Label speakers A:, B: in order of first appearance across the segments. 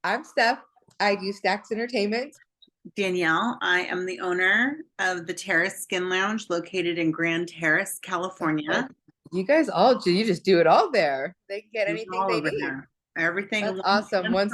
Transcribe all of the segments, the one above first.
A: I'm Steph. I do Stacks Entertainment.
B: Danielle, I am the owner of the Terrace Skin Lounge located in Grand Terrace,
A: Okay.
B: California.
A: You guys all do, you just do it all there. They can get
B: It's
A: anything
B: all
A: they
B: over
A: need.
B: here. Everything
A: That's awesome.
B: one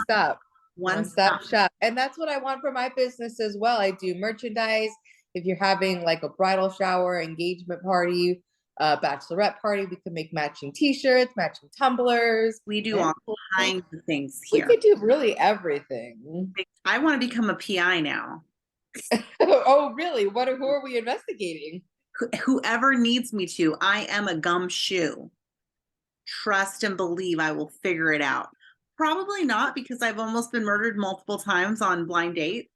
A: One
B: stop.
A: stop shop. And that's what I want for my business as well. I do merchandise. If you're having like a bridal shower, engagement party, bachelorette party, we can make matching t-shirts, matching tumblers,
B: We do
A: and
B: all kinds of things
A: we
B: here.
A: could do really everything.
B: I want to become a PI now.
A: Oh, really? Who are we investigating?
B: Whoever needs me to, I am a gumshoe. Trust and believe I will figure it out. Probably not because I've almost been murdered multiple times on blind date.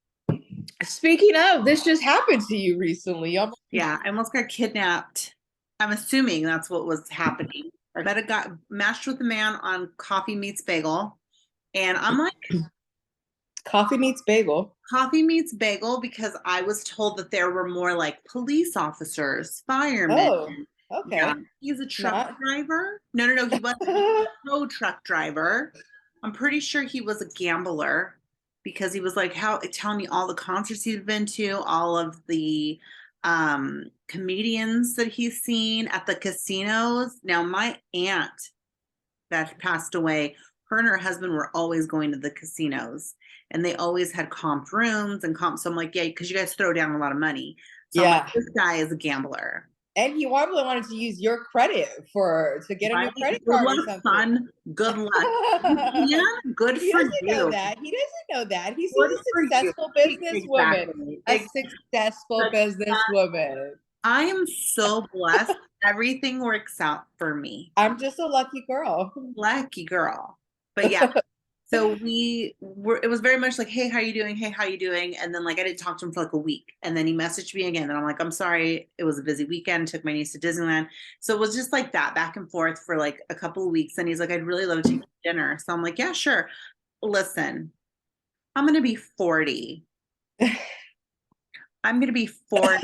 A: Speaking of, this just happened to you recently.
B: Yeah, I almost got kidnapped. I'm assuming that's what was happening. I met a guy, matched with a man on Coffee Meets Bagel, and I'm like,
A: Coffee meets bagel.
B: Coffee Meets Bagel because I was told that there were more like police officers, firemen.
A: Oh,
B: Yeah,
A: okay.
B: he's a truck
A: Not.
B: driver. No, he wasn't. He was a tow truck driver. I'm pretty sure he was a gambler because he was like how telling me all the concerts he's been to, all of the comedians that he's seen at the casinos. Now, my aunt that passed away, her and her husband were always going to the casinos and they always had comped rooms and comp. So I'm like, yeah, because you guys throw down a lot of money. So I'm like,
A: Yeah.
B: this guy is a gambler.
A: And he probably wanted to use your credit to get a
B: Right?
A: new credit
B: Good
A: card or
B: luck,
A: something.
B: son. Good luck. Yeah, good
A: He
B: for
A: doesn't know
B: you.
A: that. He doesn't know that. He sees
B: Good
A: a
B: for you.
A: successful businesswoman.
B: Exactly.
A: A
B: Exactly.
A: successful businesswoman.
B: I am so blessed. Everything works out for me.
A: I'm just a lucky girl.
B: Lucky girl. But yeah, so we were, it was very much like, hey, how you doing? Hey, how you doing? And then like I didn't talk to him for like a week. And then he messaged me again. And I'm like, I'm sorry, it was a busy weekend, took my niece to Disneyland. So it was just like that back and forth for like a couple of weeks. And he's like, I'd really love to take you to dinner. So I'm like, yeah, sure. Listen, I'm gonna be 40. I'm gonna be 40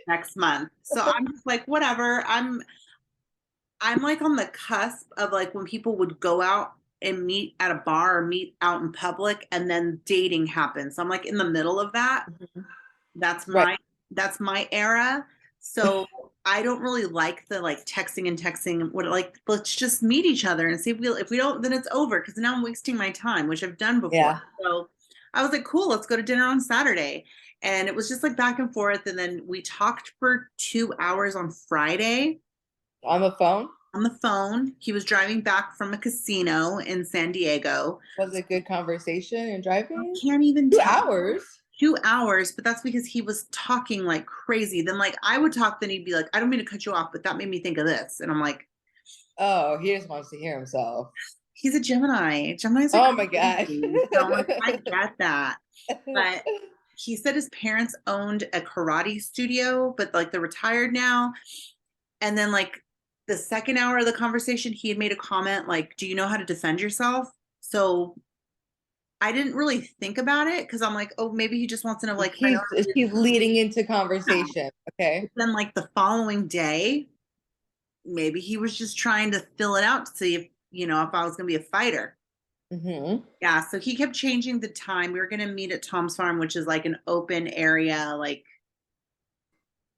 B: next month. So I'm just like, whatever. I'm like on the cusp of like when people would go out and meet at a bar or meet out in public and then dating happens. So I'm like in the middle of that. That's
A: Right.
B: my era. So I don't really like the like texting. What like let's just meet each other and see if we don't then it's over because now I'm wasting my time, which I've done before.
A: Yeah.
B: So I was like, cool, let's go to dinner on Saturday. And it was just like back and forth. And then we talked for 2 hours on Friday
A: On the phone.
B: on the phone. He was driving back from a casino in San Diego.
A: Was it good conversation and
B: I
A: driving?
B: can't even
A: Two
B: tell.
A: hours.
B: 2 hours, but that's because he was talking like crazy. Then like I would talk, then he'd be like, I don't mean to cut you off, but that made me think of this. And I'm like,
A: Oh, he just wants to hear himself.
B: he's a Gemini. Geminis are
A: Oh my gosh.
B: crazy. So I'm like, I get that. But he said his parents owned a karate studio, but like they're retired now. And then like the second hour of the conversation, he had made a comment like, do you know how to defend yourself? So I didn't really think about it because I'm like, oh, maybe he just wants to know, like, if I know
A: he's
B: how to do
A: he's leading into
B: that.
A: conversation. Okay.
B: But then, like, the following day, maybe he was just trying to fill it out to see if, if I was going to be a fighter.
A: Hmm.
B: Yeah. So he kept changing the time. We were going to meet at Tom's Farm, which is like an open area, like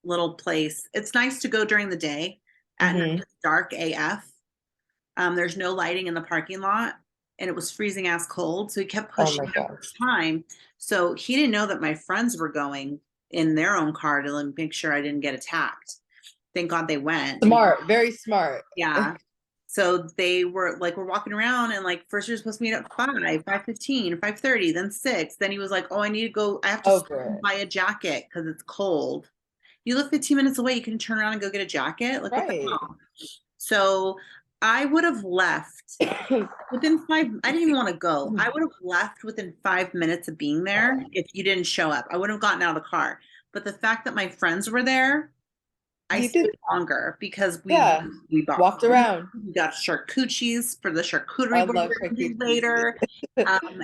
B: little place. It's nice to go during the day. At night,
A: Hmm.
B: it's dark AF. There's no lighting in the parking lot, and it was freezing ass cold. So he kept
A: Oh
B: pushing
A: my
B: out
A: gosh.
B: the time. So he didn't know that my friends were going in their own car to like, make sure I didn't get attacked. Thank God they went.
A: Smart, very smart.
B: Yeah. So they were like, we're walking around and like first you're supposed to meet at 5:15, 5:30, then 6. Then he was like, oh, I need to go, I have to
A: Over it.
B: buy a jacket because it's cold. You live 15 minutes away, you can turn around and go get a jacket. Like what the
A: Right.
B: hell? So I would have left within five. I didn't even want to go. I would have left within 5 minutes of being there if you didn't show up. I wouldn't have gotten out of the car. But the fact that my friends were there, I
A: You did,
B: stayed longer because
A: yeah.
B: we bought
A: Walked
B: food.
A: around.
B: We got charcuteries for the charcuterie
A: I
B: board
A: love
B: we're gonna do
A: charcuterie.
B: later.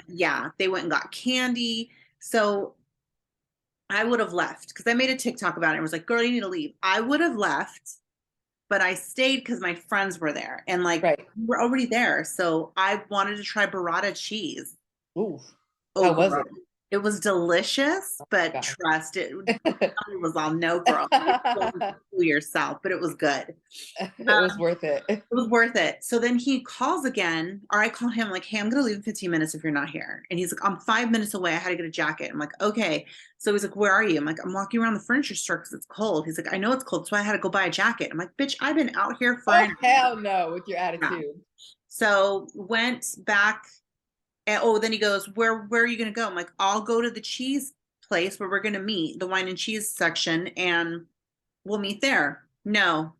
B: Yeah, they went and got candy. So I would have left because I made a TikTok about it and was like, girl, you need to leave. I would have left, but I stayed because my friends were there and like
A: Right.
B: we were already there. So I wanted to try burrata cheese.
A: Ooh,
B: Oh,
A: how was
B: girl. It was delicious, but
A: it?
B: trust it, it was all no, girl. Don't fool yourself, but it was good.
A: It was worth it.
B: It was worth it. So then he calls again, or I call him like, hey, I'm gonna leave in 15 minutes if you're not here. And he's like, I'm 5 minutes away. I had to get a jacket. I'm like, okay. So he's like, where are you? I'm like, I'm walking around the furniture store because it's cold. He's like, I know it's cold, so I had to go buy a jacket. I'm like, bitch, I've been out here for
A: Oh,
B: an
A: hell no, with your
B: hour.
A: attitude.
B: So went back and oh, then he goes, where are you gonna go? I'm like, I'll go to the cheese place where we're gonna meet, the wine and cheese section, and we'll meet there. No,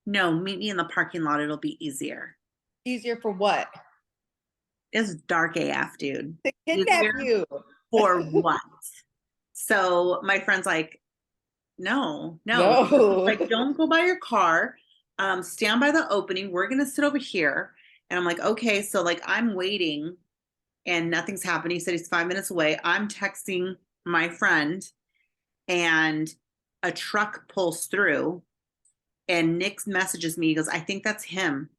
B: no, meet me in the parking lot. It'll be easier.
A: Easier for what?
B: It's dark AF, dude.
A: To kidnap
B: Easier
A: you.
B: for what? So my friend's like, no, no.
A: No.
B: Like, don't go by your car. Stand by the opening. We're gonna sit over here. And I'm like, okay. So like I'm waiting and nothing's happening. He said he's 5 minutes away. I'm texting my friend and a truck pulls through and Nick messages me. He goes, I think that's him.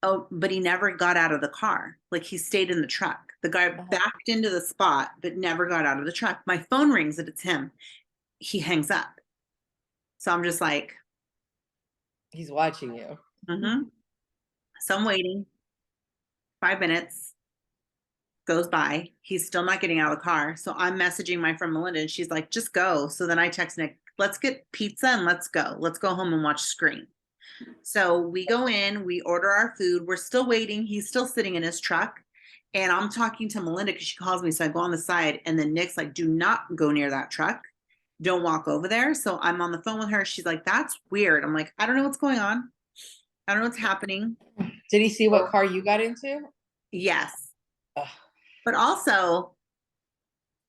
B: Oh, but he never got out of the car. Like he stayed in the truck. The guy backed into the spot, but never got out of the truck. My phone rings and it's him. He hangs up. So I'm just like,
A: He's watching you.
B: mm-hmm. So I'm waiting. 5 minutes goes by. He's still not getting out of the car. So I'm messaging my friend Melinda and she's like, just go. So then I text Nick, let's get pizza and let's go. Let's go home and watch Scream. So we go in, we order our food. We're still waiting. He's still sitting in his truck. And I'm talking to Melinda because she calls me. So I go on the side. And then Nick's like, do not go near that truck. Don't walk over there. So I'm on the phone with her. She's like, that's weird. I'm like, I don't know what's going on. I don't know what's happening.
A: Did he see what car you got into?
B: Yes.
A: Ugh.
B: But also,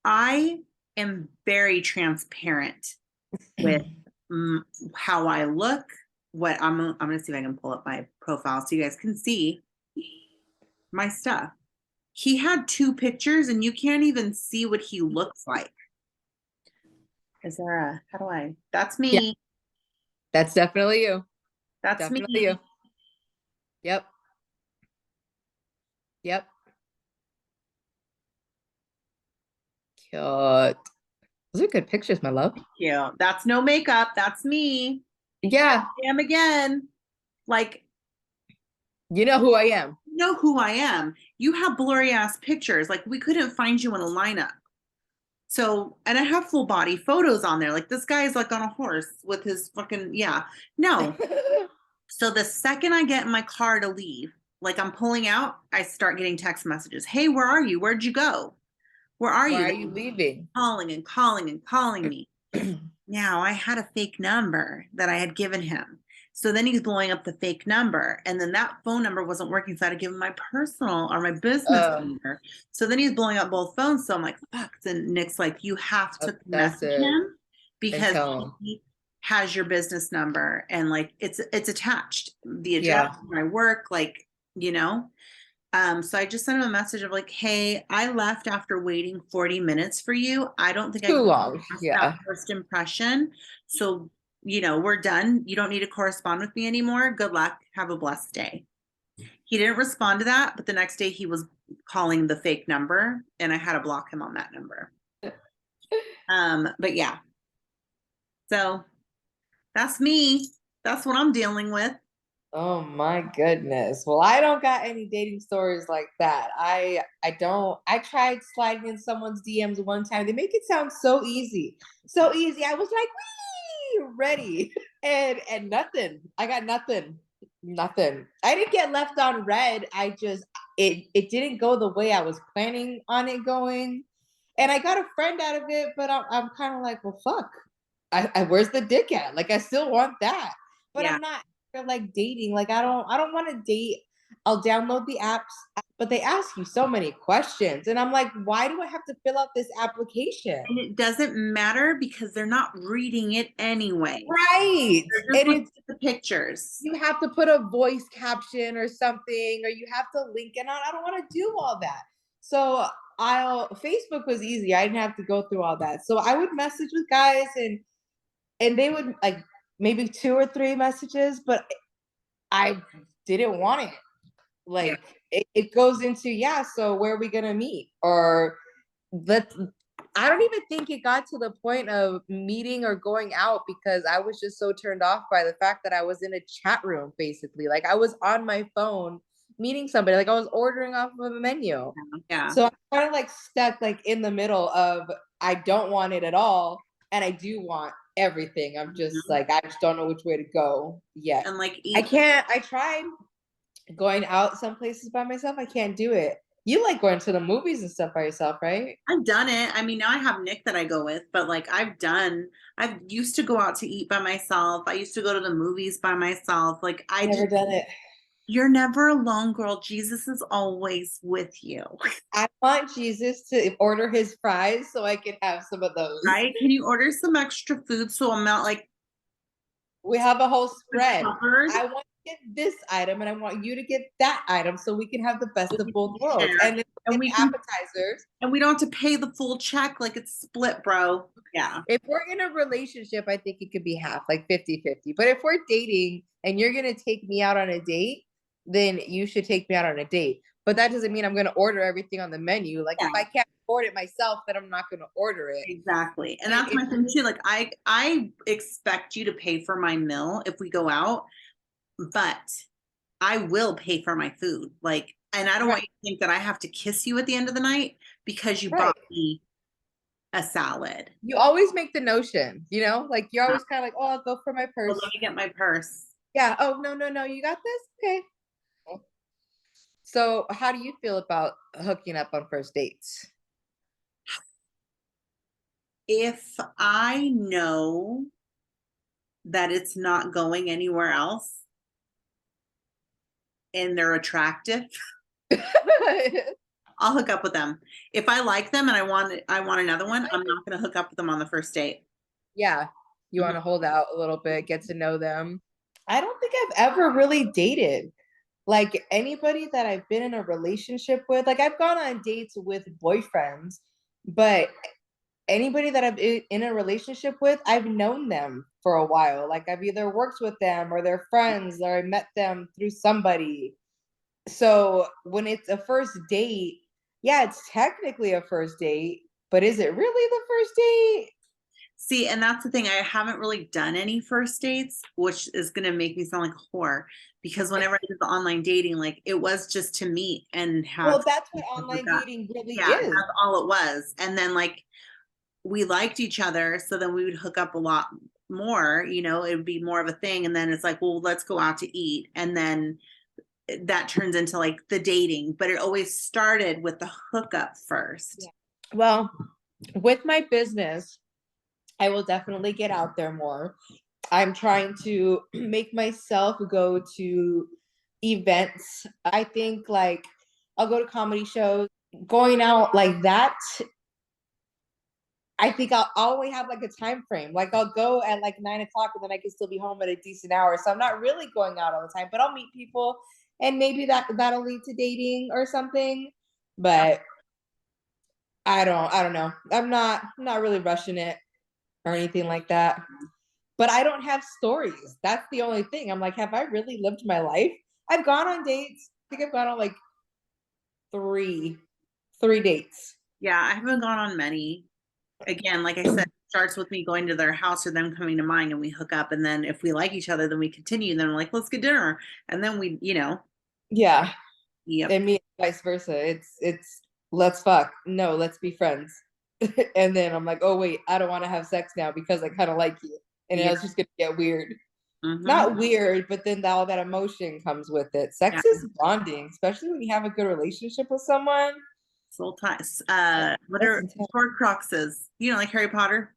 B: I am very transparent with how I look. What I'm gonna see if I can pull up my profile so you guys can see my stuff. He had 2 pictures and you can't even see what he looks like. Is there a, how do I, that's me.
A: Yeah. That's definitely you.
B: That's
A: Definitely
B: me.
A: you. Yep. Yep. Cute. Those are good pictures, my love.
B: Yeah, that's no makeup. That's me.
A: Yeah.
B: I am again. Like,
A: You know who I am.
B: you know who I am. You have blurry ass pictures. Like, we couldn't find you in a lineup. So, and I have full body photos on there. Like, this guy is like on a horse with his fucking, yeah. No. So, the second I get in my car to leave, like I'm pulling out, I start getting text messages. Hey, where are you? Where'd you go? Where are
A: Why
B: you?
A: are you leaving?
B: Calling and calling and calling me. Now I had a fake number that I had given him. So then he's blowing up the fake number. And then that phone number wasn't working. So I had to give him my personal or my business number. So then he's blowing up both phones. So I'm like, fuck. Then Nick's like, you have to message him because he has your business number and like it's attached. The address where I work, like, you know. So I just sent him a message of like, hey, I left after waiting 40 minutes for you. I don't think I
A: Too
B: can
A: long.
B: pass
A: Yeah.
B: that first impression. So, you know, we're done. You don't need to correspond with me anymore. Good luck. Have a blessed day. He didn't respond to that, but the next day he was calling the fake number and I had to block him on that number. But yeah. So that's me. That's what I'm dealing with.
A: Oh my goodness. Well, I don't got any dating stories like that. I don't. I tried sliding in someone's DMs one time. They make it sound so easy. So easy. I was like, wee, ready. And nothing. I got nothing. Nothing. I didn't get left on red. I just it didn't go the way I was planning on it going. And I got a friend out of it, but I'm kind of like, well, fuck. I where's the dick at? Like I still want that. But
B: Yeah.
A: I'm not like dating. Like I don't want to date. I'll download the apps, but they ask you so many questions. And I'm like, why do I have to fill out this application?
B: And it doesn't matter because they're not reading it anyway.
A: Right.
B: They're just looking at the pictures.
A: You have to put a voice caption or something, or you have to link it on. I don't want to do all that. So Facebook was easy. I didn't have to go through all that. So I would message with guys and they would like maybe 2 or 3 messages, but I didn't want it. Like it goes into, yeah, so where are we gonna meet? Or let's I don't even think it got to the point of meeting or going out because I was just so turned off by the fact that I was in a chat room basically. Like I was on my phone meeting somebody, like I was ordering off of a menu.
B: Yeah.
A: So I'm kind of like stuck like in the middle of I don't want it at all and I do want everything. I'm just like I just don't know which way to go yet.
B: And like
A: I can't. I tried going out some places by myself. I can't do it. You like going to the movies and stuff by yourself, right?
B: I've done it. I mean, now I have Nick that I go with, but like I've used to go out to eat by myself. I used to go to the movies by myself. Like
A: Never done it.
B: you're never alone, girl. Jesus is always with you.
A: I want Jesus to order his fries so I can have some of those.
B: Right? Can you order some extra food so I'm not like
A: We have a whole spread.
B: covered?
A: I want to get this item and I want you to get that item so we can have the best of both worlds.
B: Share.
A: And we appetizers.
B: And we don't have to pay the full check like it's split, bro. Yeah.
A: If we're in a relationship, I think it could be half, like 50-50. But if we're dating and you're going to take me out on a date, then you should take me out on a date. But that doesn't mean I'm going to order everything on the menu. Like if I can't afford it myself, then I'm not going to order it.
B: Exactly. And that's my thing too. Like I expect you to pay for my meal if we go out, but I will pay for my food. Like, and I don't want you to think that I have to kiss you at the end of the night because you bought me a salad.
A: You always make the notion, you know, like you're always kind of like, oh, I'll go for my purse.
B: Well, let me get my purse.
A: Yeah. Oh, no. You got this? Okay. So how do you feel about hooking up on first dates?
B: If I know that it's not going anywhere else and they're attractive, I'll hook up with them. If I like them and I want another one, I'm not going to hook up with them on the first date.
A: Yeah. You want to hold out a little bit, get to know them. I don't think I've ever really dated. Like anybody that I've been in a relationship with, like I've gone on dates with boyfriends, but anybody that I've in a relationship with, I've known them for a while. Like I've either worked with them or they're friends or I met them through somebody. So when it's a first date, yeah, it's technically a first date, but is it really the first date?
B: See, and that's the thing. I haven't really done any first dates, which is going to make me sound like a whore because whenever I did the online dating, like it was just to meet and have.
A: Well, that's what online dating really is.
B: That's all it was. And then like we liked each other, so then we would hook up a lot more. You know, it would be more of a thing. And then it's like, well, let's go out to eat, and then that turns into like the dating. But it always started with the hookup first.
A: Yeah. Well, with my business, I will definitely get out there more. I'm trying to make myself go to events. I think like I'll go to comedy shows. Going out like that, I think I'll always have like a time frame. Like I'll go at like 9 o'clock and then I can still be home at a decent hour. So I'm not really going out all the time, but I'll meet people and maybe that'll lead to dating or something. But I don't know. I'm not really rushing it or anything like that. But I don't have stories. That's the only thing. I'm like, have I really lived my life? I've gone on dates. I think I've gone on like three dates.
B: Yeah, I haven't gone on many. Again, like I said, it starts with me going to their house or them coming to mine and we hook up. And then if we like each other, then we continue. And then we're like, let's get dinner. And then we, you know.
A: Yeah.
B: Yep.
A: And me vice versa. It's let's fuck. No, let's be friends. And then I'm like, oh wait, I don't want to have sex now because I kind of like you. And it's just gonna get weird. Not weird, but then all that emotion comes with it. Sex is bonding, especially when you have a good relationship with someone.
B: Soul ties. What are Horcruxes? You know, like Harry Potter.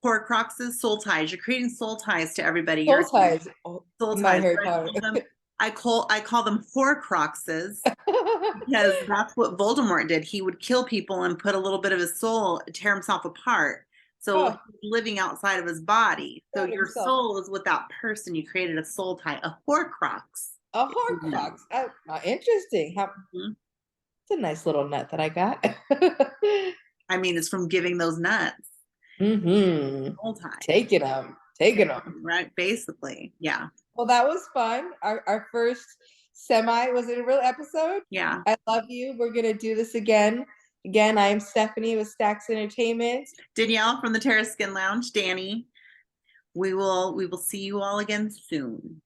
B: Horcruxes, soul ties. You're creating soul ties to everybody.
A: Soul ties.
B: Soul
A: ties.
B: Harry Potter. I call them Horcruxes because that's what Voldemort did. He would kill people and put a little bit of his soul, tear himself apart. So he's living outside of his body. So your soul is with that person. You created a soul tie, a Horcrux.
A: A Horcrux. Interesting. It's a nice little nut that I got.
B: I mean, it's from giving those nuts.
A: Soul tie. Taking them.
B: Right. Basically. Yeah.
A: Well, that was fun. Our first Was it a real episode?
B: Yeah.
A: I love you. We're gonna do this again. Again, I'm Stephanie with Stacks Entertainment.
B: Danielle from the Terrace Skin Lounge. Danny. We will see you all again soon.